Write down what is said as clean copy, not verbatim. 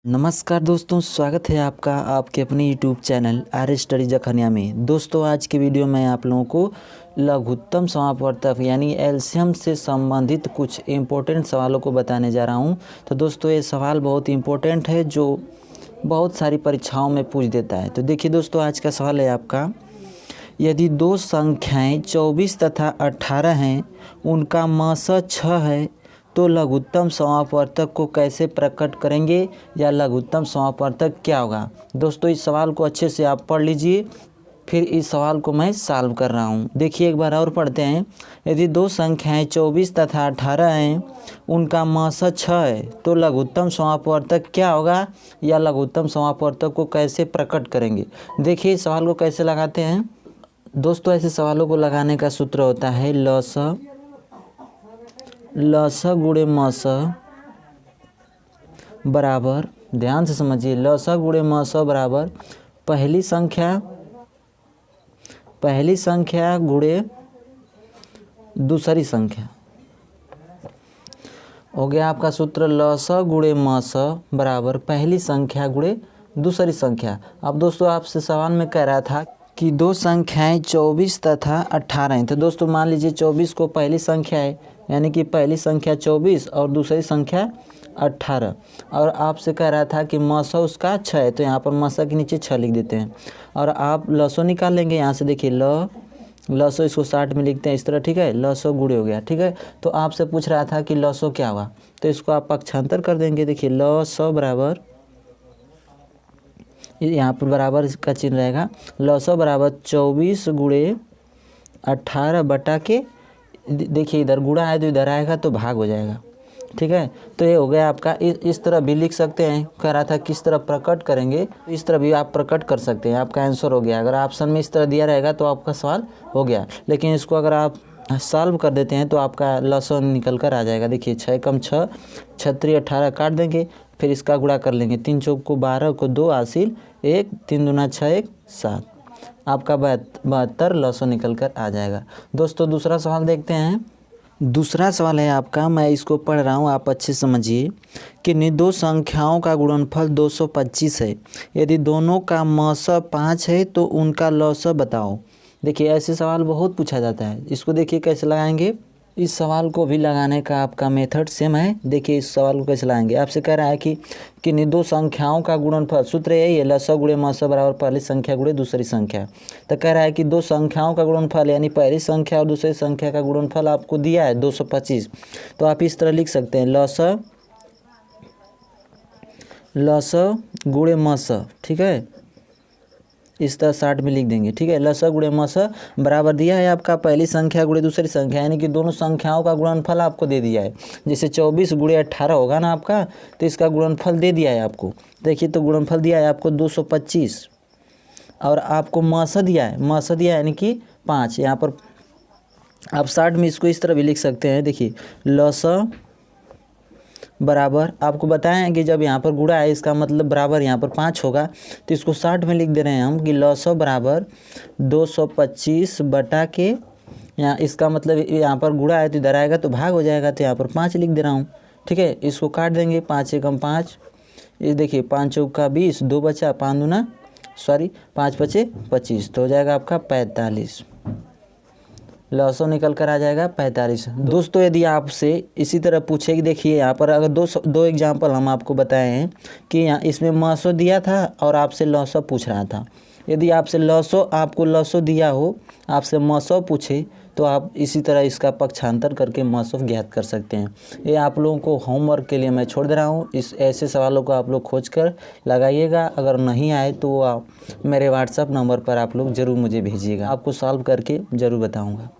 नमस्कार दोस्तों, स्वागत है आपका आपके अपने YouTube channel R study Jakhaniya में। दोस्तों आज के वीडियो में आप लोगों को लघुत्तम समापवर्तक यानी एलसीएम से संबंधित कुछ इम्पोर्टेंट सवालों को बताने जा रहा हूं। तो दोस्तों ये सवाल बहुत इम्पोर्टेंट है जो बहुत सारी परीक्षाओं में पूछ देता है। तो देखिए दोस्तों, आज का सवाल है आपका, यदि दो संख्याएँ 24 तथा 18 हैं, उनका मसा 6 है, तो लघुत्तम समापवर्तक को कैसे प्रकट करेंगे या लघुत्तम समापवर्तक क्या होगा। दोस्तों इस सवाल को अच्छे से आप पढ़ लीजिए, फिर इस सवाल को मैं सॉल्व कर रहा हूँ। देखिए एक बार और पढ़ते हैं। यदि दो संख्याएं 24 तथा 18 हैं, उनका मसा 6 है, तो लघुत्तम समापवर्तक क्या होगा या लघुत्तम समापवर्तक को कैसे प्रकट करेंगे। देखिए इस सवाल को कैसे लगाते हैं। दोस्तों ऐसे सवालों को लगाने का सूत्र होता है लस गुणे मस बराबर, ध्यान से समझिए, लस गुणे मस बराबर पहली संख्या गुणे दूसरी संख्या। हो गया आपका सूत्र लस गुणे मस बराबर पहली संख्या गुणे दूसरी संख्या। अब दोस्तों आपसे सवाल में कह रहा था कि दो संख्याएं 24 तथा 18 हैं। तो दोस्तों मान लीजिए 24 को पहली संख्या है, यानी कि पहली संख्या 24 और दूसरी संख्या 18, और आपसे कह रहा था कि मसा उसका 6 है, तो यहाँ पर मसा के नीचे 6 लिख देते हैं। और आप लसो निकाल लेंगे, यहाँ से देखिए लसो इसको 60 में लिखते हैं इस तरह, ठीक है। लसो गुणे हो गया, ठीक है। तो आपसे पूछ रहा था कि लसो क्या हुआ, तो इसको आप पक्षांतर कर देंगे। देखिए लसो बराबर, यहाँ पर बराबर का चिन्ह रहेगा, लसो बराबर 24 गुणे 18 बटा के, देखिए इधर गुणा है तो इधर आएगा तो भाग हो जाएगा, ठीक है। तो ये हो गया आपका। इस तरह भी लिख सकते हैं। कह रहा था किस तरह प्रकट करेंगे, इस तरह भी आप प्रकट कर सकते हैं। आपका आंसर हो गया। अगर ऑप्शन में इस तरह दिया रहेगा तो आपका सवाल हो गया, लेकिन इसको अगर आप सॉल्व कर देते हैं तो आपका लसो निकल कर आ जाएगा। देखिए 6 कम 6, 36 18 काट देंगे, फिर इसका गुणा कर लेंगे। 3 चौक को 12 को 2 हासिल 1, 3 दूना 6 1 7, आपका 72 लसो निकल कर आ जाएगा। दोस्तों दूसरा सवाल देखते हैं। दूसरा सवाल है आपका, मैं इसको पढ़ रहा हूँ, आप अच्छे समझिए कि दो संख्याओं का गुणनफल 225 है। यदि दोनों का मसा 5 है तो उनका लसा बताओ। देखिए ऐसे सवाल बहुत पूछा जाता है। इसको देखिए कैसे लगाएंगे। इस सवाल को भी लगाने का आपका मेथड सेम है। देखिए इस सवाल को कैसे लगाएंगे। आपसे कह रहा है कि दो संख्याओं का गुणनफल, सूत्र यही है, लसा गुणे मसा बराबर पहली संख्या गुणे दूसरी संख्या। तो कह रहा है कि दो संख्याओं का गुणनफल यानी पहली संख्या और दूसरी संख्या का गुणनफल आपको दिया है 225। तो आप इस तरह लिख सकते हैं, लसा गुणे मसा, ठीक है, इस तरह 60 में लिख देंगे, ठीक है। लसा गुणे मसा बराबर दिया है आपका पहली संख्या गुणे दूसरी संख्या, यानी कि दोनों संख्याओं का गुणनफल आपको दे दिया है। जैसे 24 गुणे 18 होगा ना आपका, तो इसका गुणनफल दे दिया है आपको। देखिए तो गुणनफल दिया है आपको 225, और आपको मसा दिया है यानी कि 5। यहाँ पर आप 60 में इसको इस तरह भी लिख सकते हैं। देखिए लसा बराबर, आपको बताएं कि जब यहाँ पर गुणा है इसका मतलब बराबर यहाँ पर 5 होगा, तो इसको 60 में लिख दे रहे हैं हम कि लसा बराबर 225 बटा के, यहाँ इसका मतलब यहाँ पर गुणा है तो इधर आएगा तो भाग हो जाएगा, तो यहाँ पर 5 लिख दे रहा हूँ, ठीक है। इसको काट देंगे, 5 एकम 5, ये देखिए 5 चौका 20, 2 बचा, 5 बचे 25, तो हो जाएगा आपका 45। लसो निकल कर आ जाएगा 45। दोस्तों यदि आपसे इसी तरह पूछे कि देखिए यहाँ पर अगर दो एग्जाम्पल हम आपको बताए हैं कि यहाँ इसमें मसो दिया था और आपसे लसो पूछ रहा था। यदि आपको लसो दिया हो, आपसे मसो पूछे, तो आप इसी तरह इसका पक्षांतर करके मसो ज्ञात कर सकते हैं। ये आप लोगों को होमवर्क के लिए मैं छोड़ दे रहा हूँ। ऐसे सवालों को आप लोग खोज कर लगाइएगा। अगर नहीं आए तो आप मेरे व्हाट्सएप नंबर पर आप लोग ज़रूर मुझे भेजिएगा, आपको सॉल्व करके ज़रूर बताऊँगा।